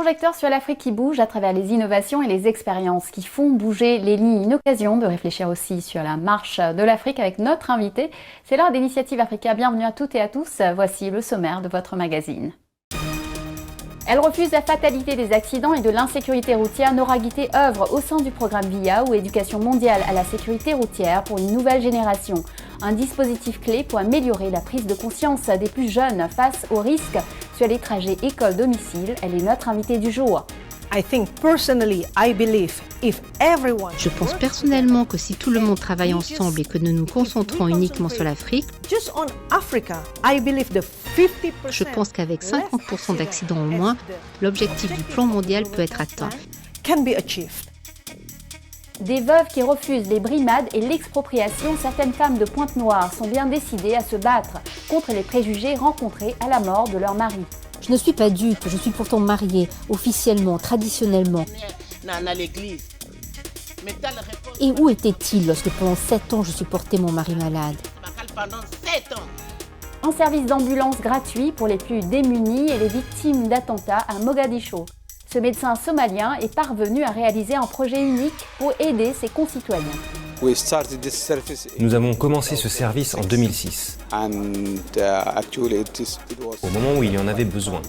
projecteur sur l'Afrique qui bouge à travers les innovations et les expériences qui font bouger les lignes. Une occasion de réfléchir aussi sur la marche de l'Afrique avec notre invité. C'est l'heure d'Initiative Africa. Bienvenue à toutes et à tous. Voici le sommaire de votre magazine. Elle refuse la fatalité des accidents et de l'insécurité routière. Nora Guité œuvre au sein du programme VIA ou Éducation mondiale à la sécurité routière pour une nouvelle génération. Un dispositif clé pour améliorer la prise de conscience des plus jeunes face aux risques sur les trajets école-domicile. Elle est notre invitée du jour. Je pense personnellement que si tout le monde travaille ensemble et que nous nous concentrons uniquement sur l'Afrique, je pense qu'avec 50% d'accidents en moins, l'objectif du plan mondial peut être atteint. Des veuves qui refusent les brimades et l'expropriation, certaines femmes de Pointe-Noire sont bien décidées à se battre contre les préjugés rencontrés à la mort de leur mari. Je ne suis pas dupe, je suis pourtant mariée, officiellement, traditionnellement. Et où était-il lorsque pendant 7 ans je supportais mon mari malade ? Un service d'ambulance gratuit pour les plus démunis et les victimes d'attentats à Mogadiscio. Ce médecin somalien est parvenu à réaliser un projet unique pour aider ses concitoyens. Nous avons commencé ce service en 2006, au moment où il y en avait besoin.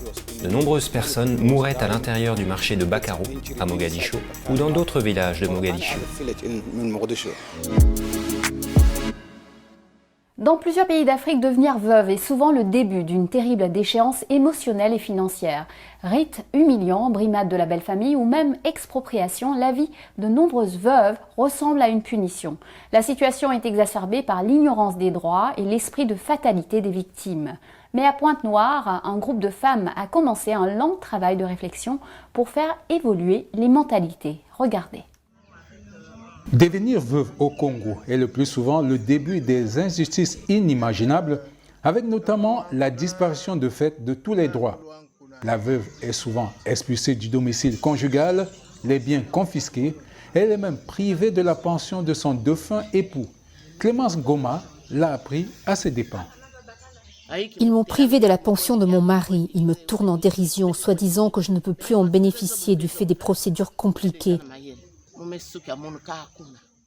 De nombreuses personnes mouraient à l'intérieur du marché de Bakaro, à Mogadiscio, ou dans d'autres villages de Mogadiscio. Dans plusieurs pays d'Afrique, devenir veuve est souvent le début d'une terrible déchéance émotionnelle et financière. Rites humiliants, brimades de la belle famille ou même expropriation, la vie de nombreuses veuves ressemble à une punition. La situation est exacerbée par l'ignorance des droits et l'esprit de fatalité des victimes. Mais à Pointe-Noire, un groupe de femmes a commencé un lent travail de réflexion pour faire évoluer les mentalités. Regardez. Devenir veuve au Congo est le plus souvent le début des injustices inimaginables, avec notamment la disparition de fait de tous les droits. La veuve est souvent expulsée du domicile conjugal, les biens confisqués, elle est même privée de la pension de son défunt époux. Clémence Goma l'a appris à ses dépens. Ils m'ont privé de la pension de mon mari. Ils me tournent en dérision, soi-disant que je ne peux plus en bénéficier du fait des procédures compliquées.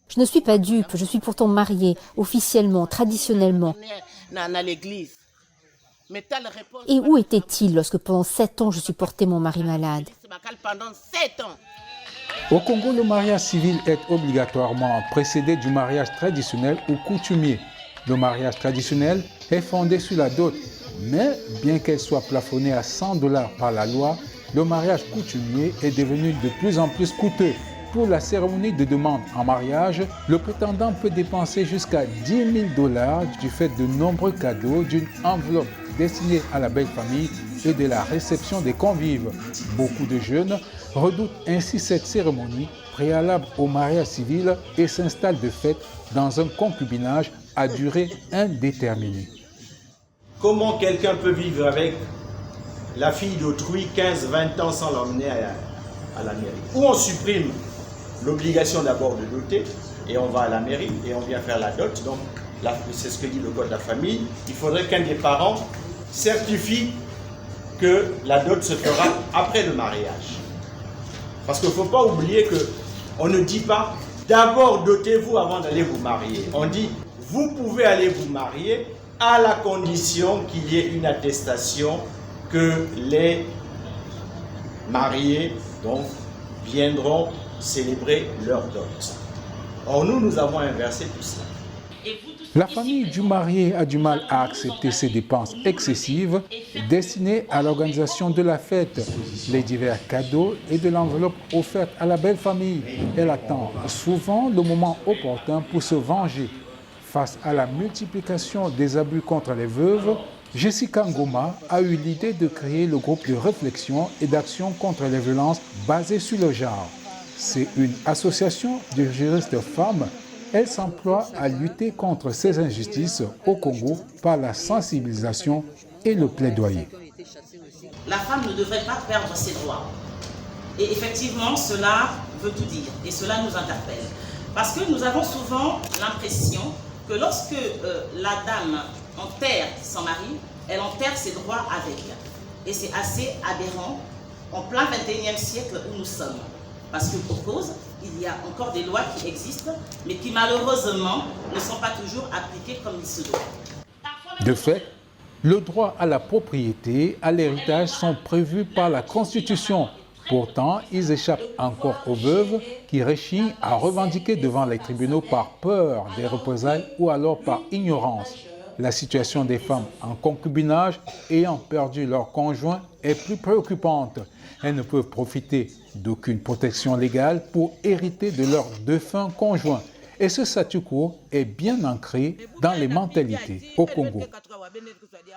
Je ne suis pas dupe, je suis pourtant mariée, officiellement, traditionnellement. Et où était-il lorsque pendant 7 ans je supportais mon mari malade ? Au Congo, le mariage civil est obligatoirement précédé du mariage traditionnel ou coutumier. Le mariage traditionnel est fondé sur la dot, mais bien qu'elle soit plafonnée à $100 par la loi, le mariage coutumier est devenu de plus en plus coûteux. Pour la cérémonie de demande en mariage, le prétendant peut dépenser jusqu'à $10 000 du fait de nombreux cadeaux, d'une enveloppe destinée à la belle famille et de la réception des convives. Beaucoup de jeunes redoutent ainsi cette cérémonie préalable au mariage civil et s'installent de fait dans un concubinage à durée indéterminée. Comment quelqu'un peut vivre avec la fille d'autrui 15-20 ans sans l'emmener à la mairie? Ou on supprime l'obligation d'abord de doter, et on va à la mairie et on vient faire la dot. Donc, c'est ce que dit le code de la famille. Il faudrait qu'un des parents certifie que la dot se fera après le mariage. Parce qu'il ne faut pas oublier qu'on ne dit pas d'abord dotez-vous avant d'aller vous marier. On dit vous pouvez aller vous marier à la condition qu'il y ait une attestation que les mariés donc, viendront célébrer leur dot. Or, nous avons inversé tout cela. La famille du marié a du mal à accepter ces dépenses excessives destinées à l'organisation de la fête, les divers cadeaux et de l'enveloppe offerte à la belle famille. Elle attend souvent le moment opportun pour se venger. Face à la multiplication des abus contre les veuves, Jessica Ngoma a eu l'idée de créer le groupe de réflexion et d'action contre les violences basées sur le genre. C'est une association de juristes femmes. Elle s'emploie à lutter contre ces injustices au Congo par la sensibilisation et le plaidoyer. La femme ne devrait pas perdre ses droits. Et effectivement, cela veut tout dire et cela nous interpelle. Parce que nous avons souvent l'impression que lorsque la dame enterre son mari, elle enterre ses droits avec. Et c'est assez aberrant. en plein 21e siècle où nous sommes. Parce que pour cause, il y a encore des lois qui existent, mais qui malheureusement ne sont pas toujours appliquées comme il se doit. De fait, le droit à la propriété, à l'héritage sont prévus par la Constitution. Pourtant, ils échappent encore aux veuves qui rechignent à revendiquer devant les tribunaux par peur des représailles ou alors par ignorance. La situation des femmes en concubinage ayant perdu leur conjoint est plus préoccupante. Elles ne peuvent profiter d'aucune protection légale pour hériter de leur défunt conjoint. Et ce statu quo est bien ancré dans les mentalités au Congo.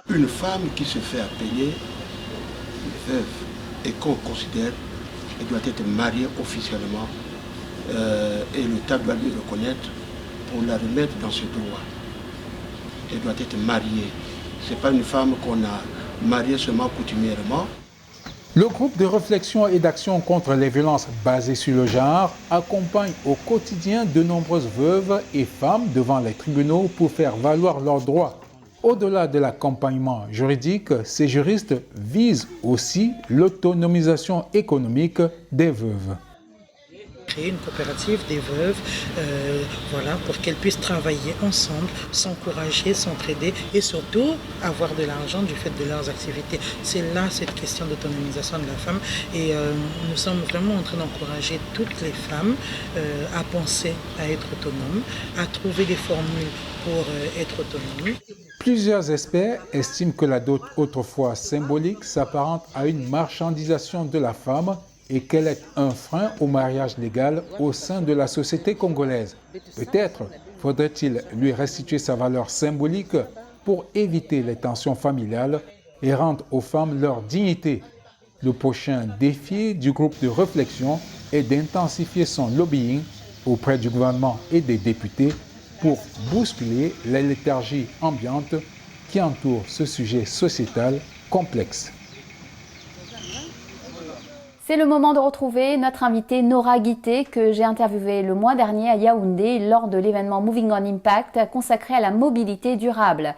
Une femme qui se fait appeler veuve et qu'on considère qu'elle doit être mariée officiellement et l'État doit lui reconnaître pour la remettre dans ses droits. Elle doit être mariée. Ce n'est pas une femme qu'on a mariée seulement coutumièrement. Le groupe de réflexion et d'action contre les violences basées sur le genre accompagne au quotidien de nombreuses veuves et femmes devant les tribunaux pour faire valoir leurs droits. Au-delà de l'accompagnement juridique, ces juristes visent aussi l'autonomisation économique des veuves. Créer une coopérative des veuves pour qu'elles puissent travailler ensemble, s'encourager, s'entraider et surtout avoir de l'argent du fait de leurs activités. C'est là cette question d'autonomisation de la femme et nous sommes vraiment en train d'encourager toutes les femmes à penser à être autonomes, à trouver des formules pour être autonomes. Plusieurs experts estiment que la dot autrefois symbolique s'apparente à une marchandisation de la femme et qu'elle est un frein au mariage légal au sein de la société congolaise. Peut-être faudrait-il lui restituer sa valeur symbolique pour éviter les tensions familiales et rendre aux femmes leur dignité. Le prochain défi du groupe de réflexion est d'intensifier son lobbying auprès du gouvernement et des députés pour bousculer la léthargie ambiante qui entoure ce sujet sociétal complexe. C'est le moment de retrouver notre invitée Nora Guité que j'ai interviewée le mois dernier à Yaoundé lors de l'événement Moving on Impact consacré à la mobilité durable.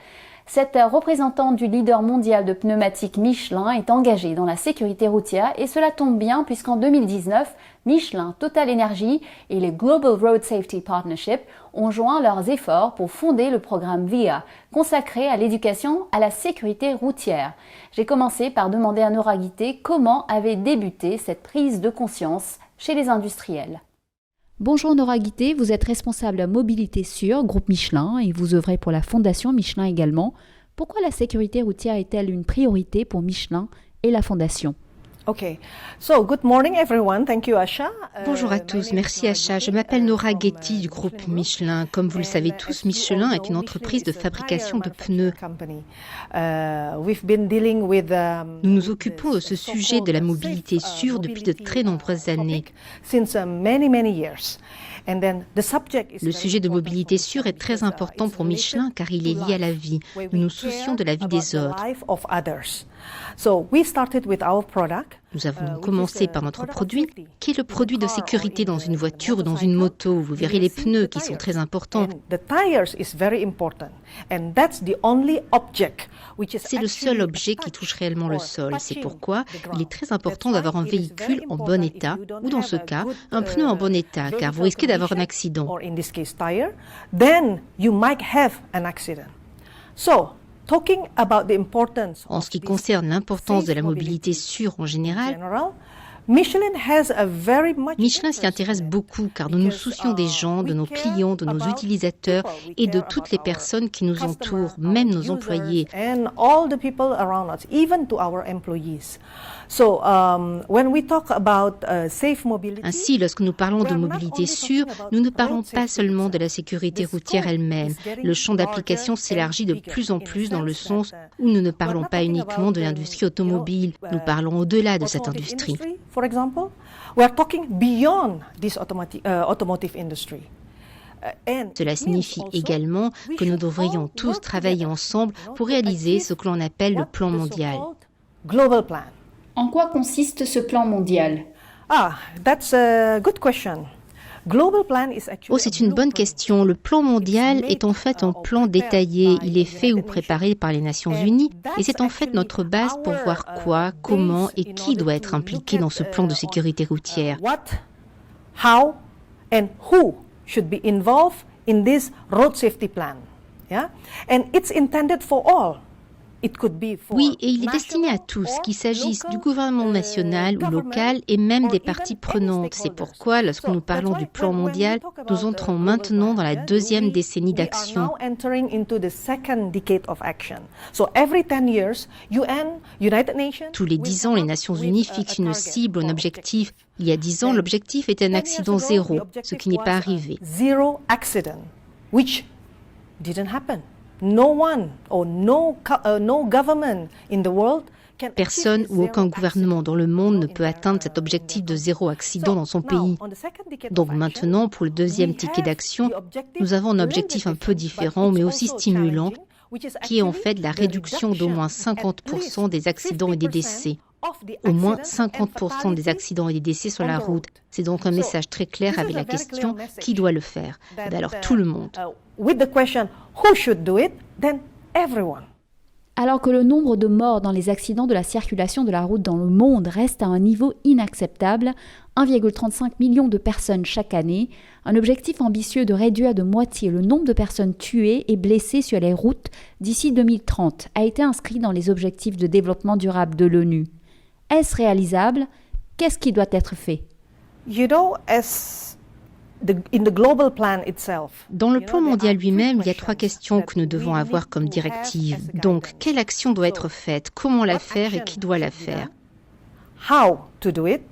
Cette représentante du leader mondial de pneumatiques Michelin est engagée dans la sécurité routière et cela tombe bien puisqu'en 2019, Michelin, Total Energy et les Global Road Safety Partnership ont joint leurs efforts pour fonder le programme VIA, consacré à l'éducation à la sécurité routière. J'ai commencé par demander à Nora Guité comment avait débuté cette prise de conscience chez les industriels. Bonjour Nora Guité, vous êtes responsable mobilité sûre, groupe Michelin, et vous œuvrez pour la fondation Michelin également. Pourquoi la sécurité routière est-elle une priorité pour Michelin et la fondation ? Good morning everyone. Thank you, Asha. Bonjour à tous, merci Asha. Je m'appelle Nora Guité du groupe Michelin. Comme vous le savez tous, Michelin est une entreprise de fabrication de pneus. Nous nous occupons de ce sujet de la mobilité sûre depuis de très nombreuses années. Le sujet de mobilité sûre est très important pour Michelin car il est lié à la vie. Nous nous soucions de la vie des autres. Nous avons commencé par notre produit, qui est le produit de sécurité dans une voiture ou dans une moto. Vous verrez les pneus qui sont très importants. C'est le seul objet qui touche réellement le sol. C'est pourquoi il est très important d'avoir un véhicule en bon état, ou dans ce cas, un pneu en bon état, car vous risquez d'avoir un accident. En ce qui concerne l'importance de la mobilité sûre en général, Michelin s'y intéresse beaucoup car nous nous soucions des gens, de nos clients, de nos utilisateurs et de toutes les personnes qui nous entourent, même nos employés. Ainsi, lorsque nous parlons de mobilité sûre, nous ne parlons pas seulement de la sécurité routière elle-même. Le champ d'application s'élargit de plus en plus dans le sens où nous ne parlons pas uniquement de l'industrie automobile, nous parlons au-delà de cette industrie. Cela signifie également que nous devrions tous travailler ensemble pour réaliser ce que l'on appelle le plan mondial. En quoi consiste ce plan mondial ? That's a good question. Oh, c'est une bonne question. Le plan mondial est en fait un plan détaillé. Il est fait ou préparé par les Nations Unies et c'est en fait notre base pour voir quoi, comment et qui doit être impliqué dans ce plan de sécurité routière. What, how and who should be involved in this road safety plan. Yeah? And it's intended for all. Oui, et il est destiné à tous, qu'il s'agisse du gouvernement national ou local et même des parties prenantes. C'est pourquoi, lorsque nous parlons du plan mondial, nous entrons maintenant dans la deuxième décennie d'action. Tous les 10 ans, les Nations Unies fixent une cible, un objectif. Il y a 10 ans, l'objectif était un accident zéro, ce qui n'est pas arrivé. Zero accident, which didn't happen. Personne ou aucun gouvernement dans le monde ne peut atteindre cet objectif de zéro accident dans son pays. Donc maintenant, pour le deuxième ticket d'action, nous avons un objectif un peu différent, mais aussi stimulant, qui est en fait la réduction d'au moins 50% des accidents et des décès. Au moins 50% des accidents et des décès sur la route. C'est donc un message très clair avec la question « qui doit le faire ?» Alors tout le monde. Alors que le nombre de morts dans les accidents de la circulation de la route dans le monde reste à un niveau inacceptable, 1,35 million de personnes chaque année, un objectif ambitieux de réduire de moitié le nombre de personnes tuées et blessées sur les routes d'ici 2030 a été inscrit dans les objectifs de développement durable de l'ONU. Est-ce réalisable? Qu'est-ce qui doit être fait? Dans le plan mondial lui-même, il y a 3 questions que nous devons avoir comme directive. Donc, quelle action doit être faite? Comment la faire et qui doit la faire? How to do it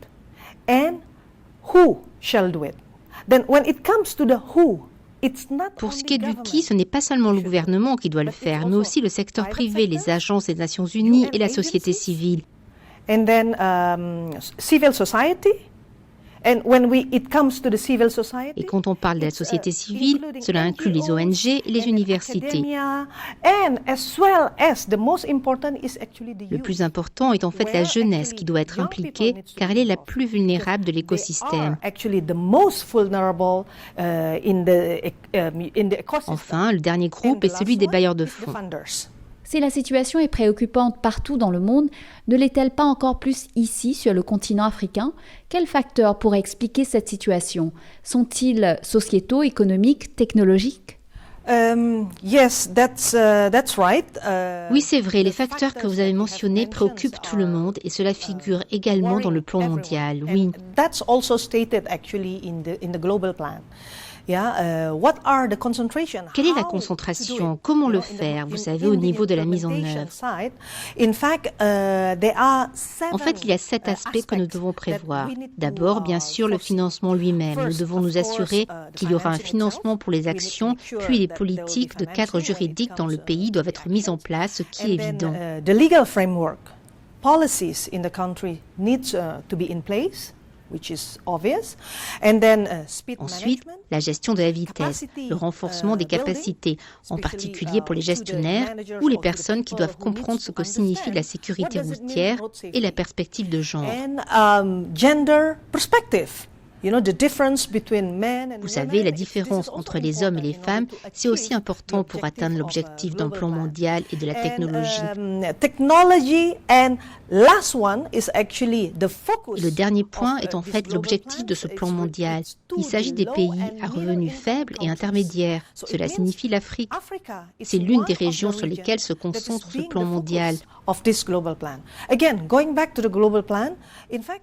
and who shall do it. Then when it comes to the who, pour ce qui est du qui, ce n'est pas seulement le gouvernement qui doit le faire, mais aussi le secteur privé, les agences des Nations Unies et la société civile. And then civil society. And when it comes to the civil society, et quand on parle de la société civile, cela inclut les ONG et les universités. Le plus important est en fait la jeunesse qui doit être impliquée car elle est la plus vulnérable de l'écosystème. Enfin, le dernier groupe est celui des bailleurs de fonds. Si la situation est préoccupante partout dans le monde, ne l'est-elle pas encore plus ici, sur le continent africain? Quels facteurs pourraient expliquer cette situation? Sont-ils sociétaux, économiques, technologiques? Yes, that's right. Oui, c'est vrai. Les facteurs que vous avez mentionnés préoccupent tout le monde et cela figure également dans le plan mondial. Oui. That's also stated actually in the global plan. Quelle est la concentration? Comment le faire? Vous savez, au niveau de la mise en œuvre. En fait, il y a 7 aspects que nous devons prévoir. D'abord, bien sûr, le financement lui-même. Nous devons nous assurer qu'il y aura un financement pour les actions, puis les politiques de cadre juridique dans le pays doivent être mises en place, ce qui est évident. The legal framework, policies in the country needs to be in place. Which is obvious. And then, ensuite, la gestion de la vitesse, le renforcement des capacités, en particulier pour les gestionnaires ou les personnes qui doivent comprendre ce que signifie la sécurité routière et la perspective de genre. Gender perspective. Vous savez, la différence entre les hommes et les femmes, c'est aussi important pour atteindre l'objectif d'un plan mondial et de la technologie. Et le dernier point est en fait l'objectif de ce plan mondial. Il s'agit des pays à revenus faibles et intermédiaires. Cela signifie l'Afrique. C'est l'une des régions sur lesquelles se concentre ce plan mondial.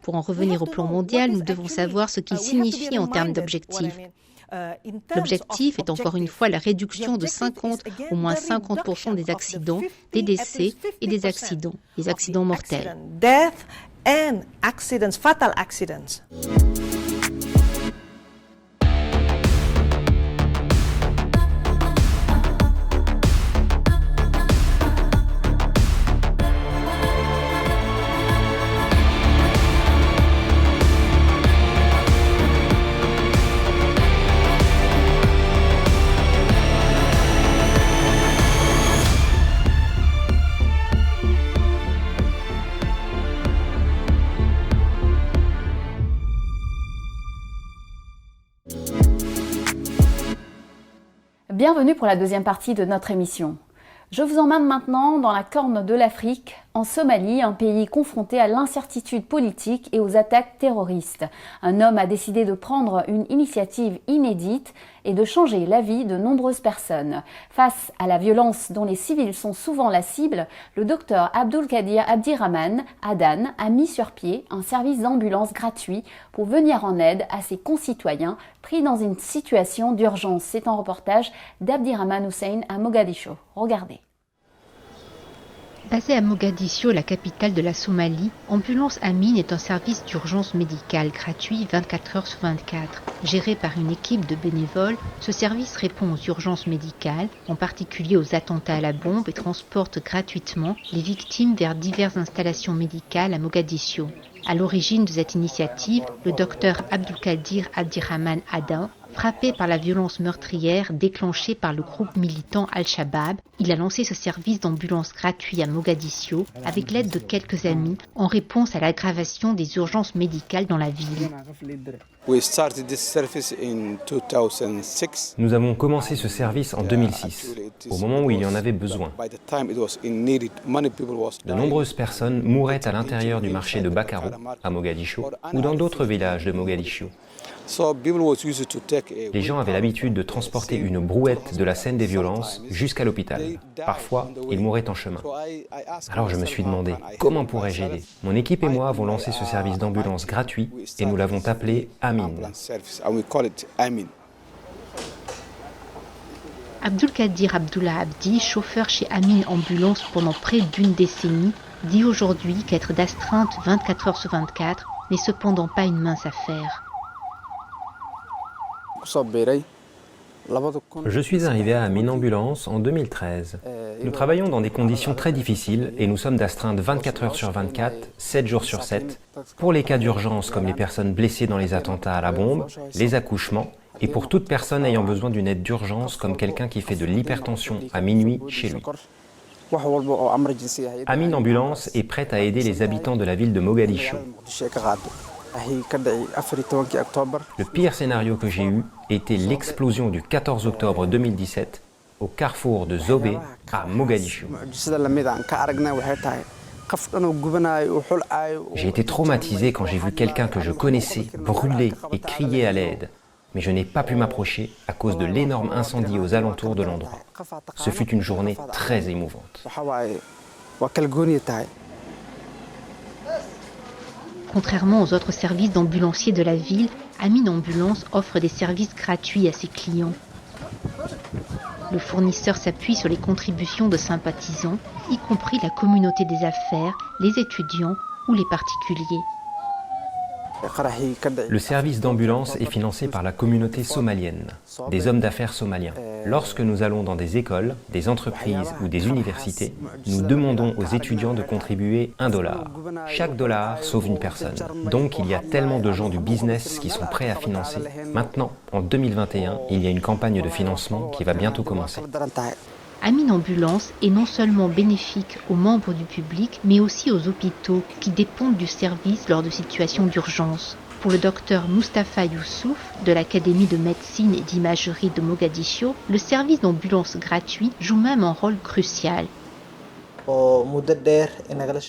Pour en revenir au plan mondial, nous devons savoir ce qu'il signifie en termes d'objectifs. L'objectif est encore une fois la réduction de au moins 50% des accidents, des décès et des accidents mortels. Bienvenue pour la deuxième partie de notre émission. Je vous emmène maintenant dans la corne de l'Afrique, en Somalie, un pays confronté à l'incertitude politique et aux attaques terroristes. Un homme a décidé de prendre une initiative inédite et de changer la vie de nombreuses personnes. Face à la violence dont les civils sont souvent la cible, le docteur Abdulkadir Abdirahman Adan a mis sur pied un service d'ambulance gratuit pour venir en aide à ses concitoyens pris dans une situation d'urgence. C'est un reportage d'Abdirahman Hussein à Mogadiscio. Regardez. Basée à Mogadiscio, la capitale de la Somalie, Ambulance Amin est un service d'urgence médicale gratuit 24 heures sur 24. Géré par une équipe de bénévoles, ce service répond aux urgences médicales, en particulier aux attentats à la bombe, et transporte gratuitement les victimes vers diverses installations médicales à Mogadiscio. À l'origine de cette initiative, le docteur Abdulkadir Abdirahman Adan, frappé par la violence meurtrière déclenchée par le groupe militant Al-Shabaab, il a lancé ce service d'ambulance gratuit à Mogadiscio avec l'aide de quelques amis en réponse à l'aggravation des urgences médicales dans la ville. Nous avons commencé ce service en 2006, au moment où il y en avait besoin. De nombreuses personnes mouraient à l'intérieur du marché de Bakaro, à Mogadiscio, ou dans d'autres villages de Mogadiscio. Les gens avaient l'habitude de transporter une brouette de la scène des violences jusqu'à l'hôpital. Parfois, ils mouraient en chemin. Alors je me suis demandé, comment pourrais-je aider? Mon équipe et moi avons lancé ce service d'ambulance gratuit et nous l'avons appelé Amin. Abdulkadir Abdullah Abdi, chauffeur chez Amin Ambulance pendant près d'une décennie, dit aujourd'hui qu'être d'astreinte 24 heures sur 24 n'est cependant pas une mince affaire. Je suis arrivé à Amin Ambulance en 2013. Nous travaillons dans des conditions très difficiles et nous sommes d'astreinte 24 heures sur 24, 7 jours sur 7, pour les cas d'urgence comme les personnes blessées dans les attentats à la bombe, les accouchements, et pour toute personne ayant besoin d'une aide d'urgence comme quelqu'un qui fait de l'hypertension à minuit chez lui. Amin Ambulance est prête à aider les habitants de la ville de Mogadiscio. Le pire scénario que j'ai eu était l'explosion du 14 octobre 2017 au carrefour de Zobé à Mogadiscio. J'ai été traumatisé quand j'ai vu quelqu'un que je connaissais brûler et crier à l'aide, mais je n'ai pas pu m'approcher à cause de l'énorme incendie aux alentours de l'endroit. Ce fut une journée très émouvante. Contrairement aux autres services d'ambulanciers de la ville, Amin Ambulance offre des services gratuits à ses clients. Le fournisseur s'appuie sur les contributions de sympathisants, y compris la communauté des affaires, les étudiants ou les particuliers. Le service d'ambulance est financé par la communauté somalienne, des hommes d'affaires somaliens. Lorsque nous allons dans des écoles, des entreprises ou des universités, nous demandons aux étudiants de contribuer $1. Chaque dollar sauve une personne. Donc il y a tellement de gens du business qui sont prêts à financer. Maintenant, en 2021, il y a une campagne de financement qui va bientôt commencer. Amin Ambulance est non seulement bénéfique aux membres du public, mais aussi aux hôpitaux qui dépendent du service lors de situations d'urgence. Pour le docteur Mustafa Youssouf de l'Académie de médecine et d'imagerie de Mogadiscio, le service d'ambulance gratuit joue même un rôle crucial.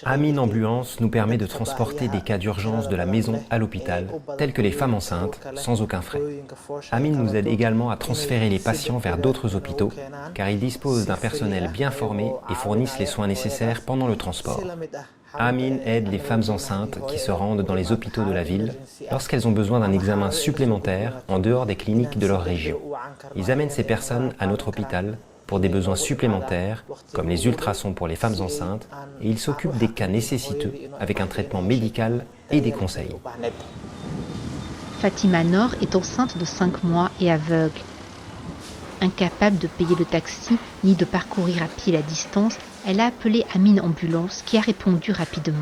Amin Ambulance nous permet de transporter des cas d'urgence de la maison à l'hôpital, tels que les femmes enceintes, sans aucun frais. Amin nous aide également à transférer les patients vers d'autres hôpitaux, car ils disposent d'un personnel bien formé et fournissent les soins nécessaires pendant le transport. Amin aide les femmes enceintes qui se rendent dans les hôpitaux de la ville lorsqu'elles ont besoin d'un examen supplémentaire en dehors des cliniques de leur région. Ils amènent ces personnes à notre hôpital pour des besoins supplémentaires, comme les ultrasons pour les femmes enceintes, et il s'occupe des cas nécessiteux avec un traitement médical et des conseils. Fatima Nor est enceinte de 5 mois et aveugle. Incapable de payer le taxi ni de parcourir à pied la distance, elle a appelé Amin Ambulance qui a répondu rapidement.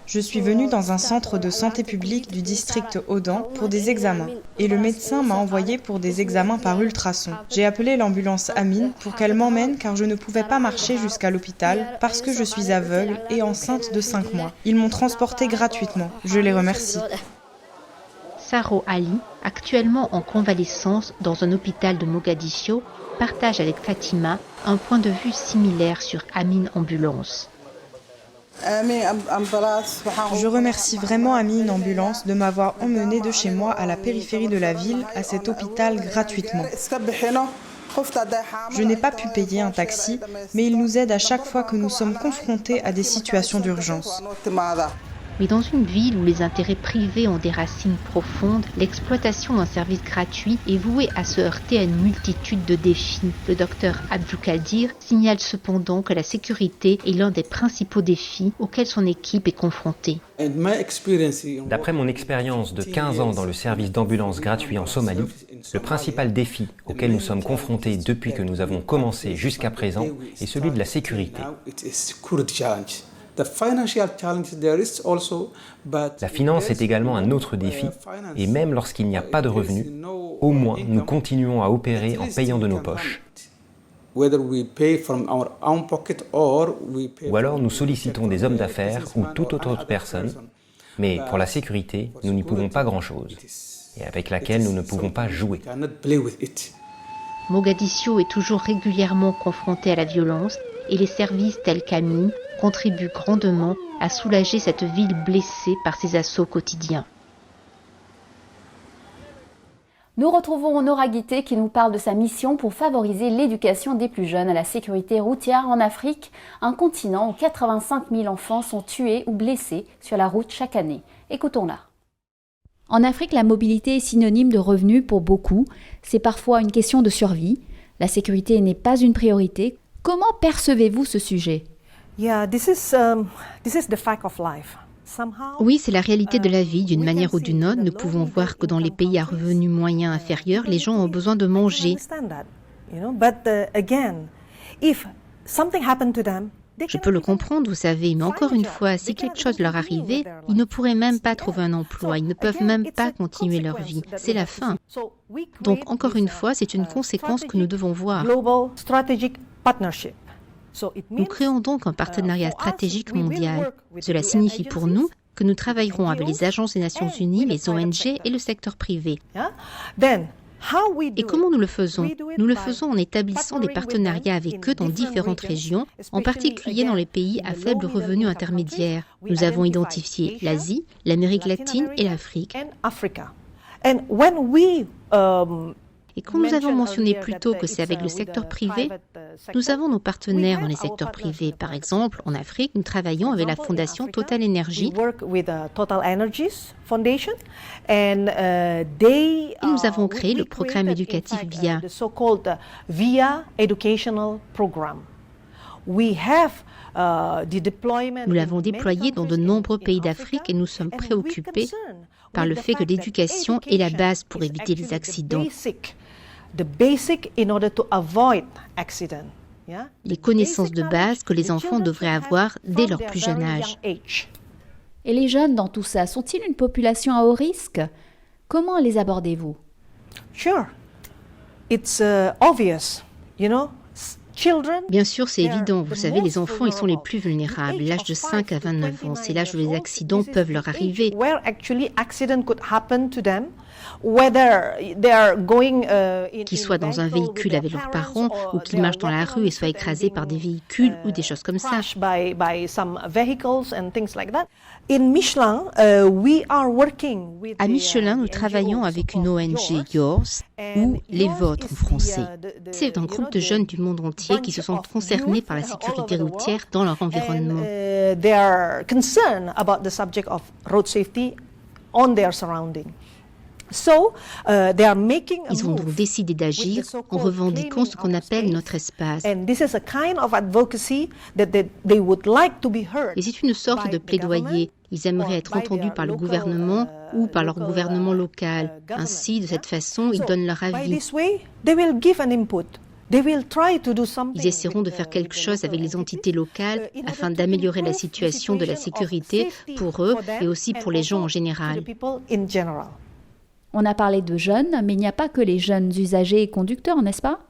Je suis venue dans un centre de santé publique du district Odan pour des examens et le médecin m'a envoyé pour des examens par ultrason. J'ai appelé l'ambulance Amin pour qu'elle m'emmène car je ne pouvais pas marcher jusqu'à l'hôpital parce que je suis aveugle et enceinte de 5 mois. Ils m'ont transportée gratuitement. Je les remercie. Saro Ali, actuellement en convalescence dans un hôpital de Mogadiscio, partage avec Fatima un point de vue similaire sur Amin Ambulance. Je remercie vraiment Amin Ambulance de m'avoir emmené de chez moi à la périphérie de la ville, à cet hôpital gratuitement. Je n'ai pas pu payer un taxi, mais il nous aide à chaque fois que nous sommes confrontés à des situations d'urgence. Mais dans une ville où les intérêts privés ont des racines profondes, l'exploitation d'un service gratuit est vouée à se heurter à une multitude de défis. Le docteur Abdoukadir signale cependant que la sécurité est l'un des principaux défis auxquels son équipe est confrontée. D'après mon expérience de 15 ans dans le service d'ambulance gratuit en Somalie, le principal défi auquel nous sommes confrontés depuis que nous avons commencé jusqu'à présent est celui de la sécurité. La finance est également un autre défi, et même lorsqu'il n'y a pas de revenus, au moins nous continuons à opérer en payant de nos poches. Ou alors nous sollicitons des hommes d'affaires ou toute autre personne, mais pour la sécurité, nous n'y pouvons pas grand-chose, et avec laquelle nous ne pouvons pas jouer. Mogadiscio est toujours régulièrement confronté à la violence, et les services tels qu'Amin contribuent grandement à soulager cette ville blessée par ces assauts quotidiens. Nous retrouvons Nora Guité qui nous parle de sa mission pour favoriser l'éducation des plus jeunes à la sécurité routière en Afrique, un continent où 85 000 enfants sont tués ou blessés sur la route chaque année. Écoutons-la. En Afrique, la mobilité est synonyme de revenus pour beaucoup. C'est parfois une question de survie. La sécurité n'est pas une priorité. Comment percevez-vous ce sujet? Oui, c'est la réalité de la vie. D'une manière ou d'une autre, nous pouvons voir que dans les pays à revenus moyens inférieurs, les gens ont besoin de manger. Je peux le comprendre, vous savez, mais encore une fois, si quelque chose leur arrivait, ils ne pourraient même pas trouver un emploi, ils ne peuvent même pas continuer leur vie. C'est la fin. Donc, encore une fois, c'est une conséquence que nous devons voir. Nous créons donc un partenariat stratégique mondial. Cela signifie pour nous que nous travaillerons avec les agences des Nations Unies, les ONG et le secteur privé. Et comment nous le faisons? Nous le faisons en établissant des partenariats avec eux dans différentes régions, en particulier dans les pays à faible revenu intermédiaire. Nous avons identifié l'Asie, l'Amérique latine et l'Afrique. Et quand nous avons mentionné plus tôt que c'est avec le secteur privé, nous avons nos partenaires dans les secteurs privés. Par exemple, en Afrique, nous travaillons avec la fondation Total Energy. Et nous avons créé le programme éducatif VIA. Nous l'avons déployé dans de nombreux pays d'Afrique et nous sommes préoccupés par le fait que l'éducation est la base pour éviter les accidents. Les connaissances de base que les enfants devraient avoir dès leur plus jeune âge. Et les jeunes dans tout ça, sont-ils une population à haut risque? Comment les abordez-vous? Bien sûr, c'est évident. Vous savez, les enfants, ils sont les plus vulnérables. L'âge de 5 à 29 ans, c'est l'âge où les accidents peuvent leur arriver. Qu'ils soient dans un véhicule avec leurs parents ou qu'ils marchent dans la rue et soient écrasés par des véhicules ou des choses comme ça. À Michelin, nous travaillons avec une ONG, Yours, ou Les Vôtres en français. C'est un groupe de jeunes du monde entier qui se sentent concernés par la sécurité routière dans leur environnement. Ils ont donc décidé d'agir en revendiquant ce qu'on appelle notre espace. Et c'est une sorte de plaidoyer. Ils aimeraient être entendus par le gouvernement ou par leur gouvernement local. Ainsi, de cette façon, ils donnent leur avis. Ils essaieront de faire quelque chose avec les entités locales afin d'améliorer la situation de la sécurité pour eux et aussi pour les gens en général. On a parlé de jeunes, mais il n'y a pas que les jeunes usagers et conducteurs, n'est-ce pas?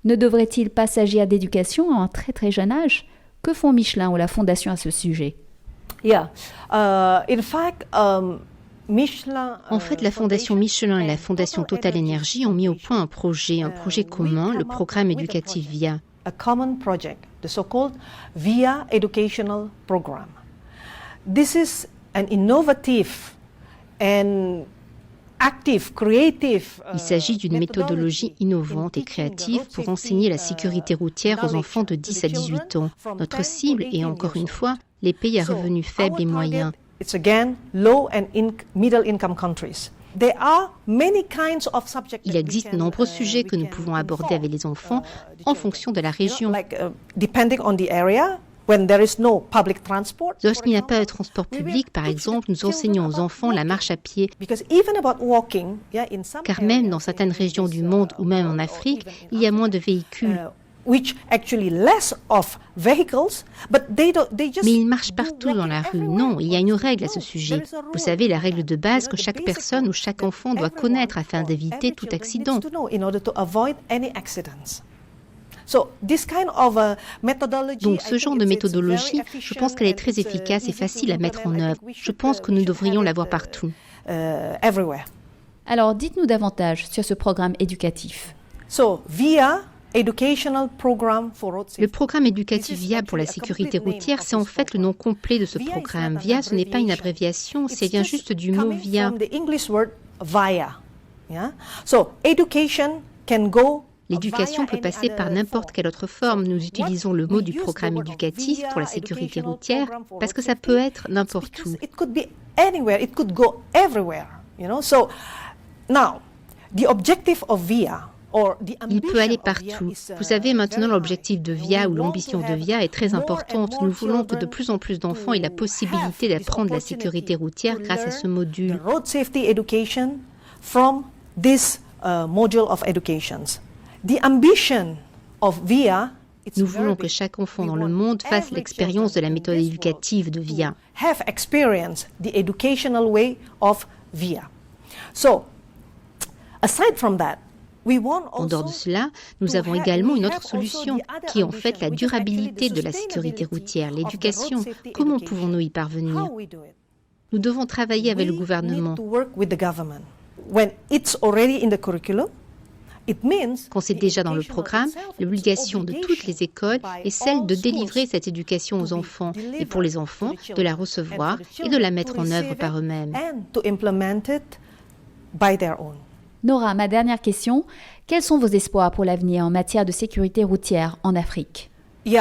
Ne devrait-il pas s'agir d'éducation à un très très jeune âge? Que font Michelin ou la Fondation à ce sujet? En fait, la Fondation Michelin et la Fondation Total Energy ont mis au point un projet commun, le programme éducatif VIA. A common project, the so-called VIA Educational Program. This is an innovative and active, creative. Il s'agit d'une méthodologie innovante et créative pour enseigner la sécurité routière aux enfants de 10 à 18 ans. Notre cible est encore une fois les pays à revenus faibles et moyens. It's again low and middle income countries. There are many kinds of subjects. Il existe de nombreux sujets que nous pouvons aborder avec les enfants en fonction de la région. Depending on the area, when there is no public transport. Lorsqu'il n'y a pas de transport public, par exemple, nous enseignons aux enfants la marche à pied. Car même dans certaines régions du monde ou même en Afrique, il y a moins de véhicules. Mais ils marchent partout dans la rue. Non, il y a une règle à ce sujet. Vous savez, la règle de base que chaque personne ou chaque enfant doit connaître afin d'éviter tout accident. Donc ce genre de méthodologie, je pense qu'elle est très efficace et facile à mettre en œuvre. Je pense que nous devrions l'avoir partout. Alors dites-nous davantage sur ce programme éducatif. Le programme éducatif VIA pour la sécurité routière, c'est en fait le nom complet de ce programme. VIA, ce n'est pas une abréviation, c'est bien juste du mot VIA. L'éducation peut passer par n'importe quelle autre forme. Nous utilisons le mot du programme éducatif pour la sécurité routière parce que ça peut être n'importe où. Il peut aller partout. Vous savez, maintenant, l'objectif de VIA ou l'ambition de VIA est très importante. Nous voulons que de plus en plus d'enfants aient la possibilité d'apprendre la sécurité routière grâce à ce module. Nous voulons que chaque enfant dans le monde fasse l'expérience de la méthode éducative de VIA. En dehors de cela, nous avons également une autre solution, qui est en fait la durabilité de la sécurité routière, l'éducation. Comment pouvons-nous y parvenir? Nous devons travailler avec le gouvernement. Quand c'est déjà dans le programme, l'obligation de toutes les écoles est celle de délivrer cette éducation aux enfants, et pour les enfants, de la recevoir et de la mettre en œuvre par eux-mêmes. Nora, ma dernière question. Quels sont vos espoirs pour l'avenir en matière de sécurité routière en Afrique? Nous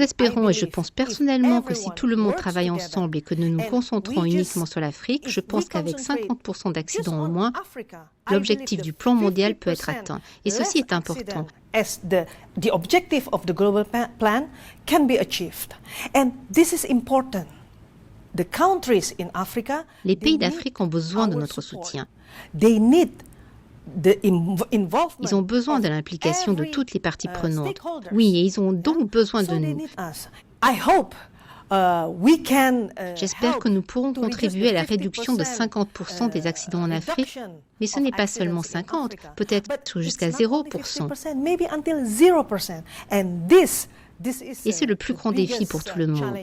espérons, et je pense personnellement, que si tout le monde travaille ensemble et que nous nous concentrons uniquement sur l'Afrique, je pense qu'avec 50% d'accidents en moins, l'objectif du plan mondial peut être atteint. Et ceci est important. Les pays d'Afrique ont besoin de notre soutien. Ils ont besoin de l'implication de toutes les parties prenantes. Oui, et ils ont donc besoin de nous. J'espère que nous pourrons contribuer à la réduction de 50% des accidents en Afrique, mais ce n'est pas seulement 50, peut-être jusqu'à 0%. Et c'est le plus grand défi pour tout le monde.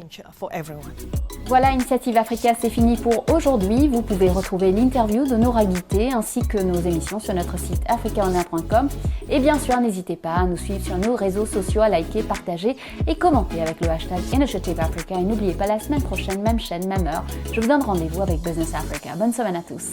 Voilà, Initiative Africa, c'est fini pour aujourd'hui. Vous pouvez retrouver l'interview de Nora Guité ainsi que nos émissions sur notre site africaonline.com. Et bien sûr, n'hésitez pas à nous suivre sur nos réseaux sociaux, à liker, partager et commenter avec le hashtag Initiative Africa. Et n'oubliez pas, la semaine prochaine, même chaîne, même heure, je vous donne rendez-vous avec Business Africa. Bonne semaine à tous.